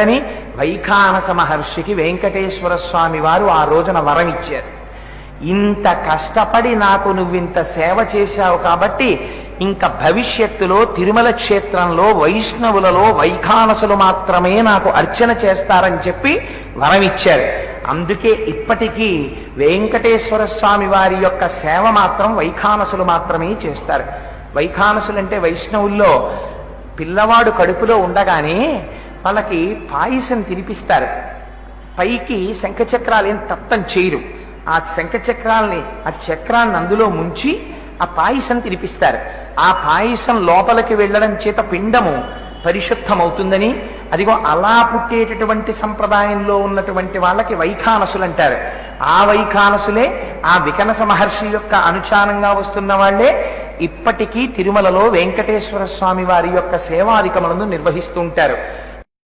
ని వైఖానస మహర్షికి వెంకటేశ్వర స్వామి వారు ఆ రోజున వరం ఇచ్చారు. ఇంత కష్టపడి నాకు నువ్వింత సేవ చేశావు కాబట్టి ఇంకా భవిష్యత్తులో తిరుమల క్షేత్రంలో వైష్ణవులలో వైఖానసులు మాత్రమే నాకు అర్చన చేస్తారని చెప్పి వరం ఇచ్చారు. అందుకే ఇప్పటికీ వెంకటేశ్వర స్వామి వారి యొక్క సేవ మాత్రం వైఖానసులు మాత్రమే చేస్తారు. వైఖానసులంటే వైష్ణవుల్లో పిల్లవాడు కడుపులో ఉండగానే వాళ్ళకి పాయసం తినిపిస్తారు. పైకి శంఖచక్రాలు ఏం తప్పం చేయరు. ఆ శంఖచక్రాల్ని ఆ చక్రాన్ని అందులో ముంచి ఆ పాయసం తినిపిస్తారు. ఆ పాయసం లోపలికి వెళ్ళడం చేత పిండము పరిశుద్ధమవుతుందని, అదిగో అలా పుట్టేటటువంటి సంప్రదాయంలో ఉన్నటువంటి వాళ్ళకి వైఖానసులు అంటారు. ఆ వైఖానసులే ఆ వికనస మహర్షి యొక్క అనుచారంగా వస్తున్న వాళ్లే ఇప్పటికీ తిరుమలలో వెంకటేశ్వర స్వామి వారి యొక్క సేవాధికములను నిర్వహిస్తూ ఉంటారు.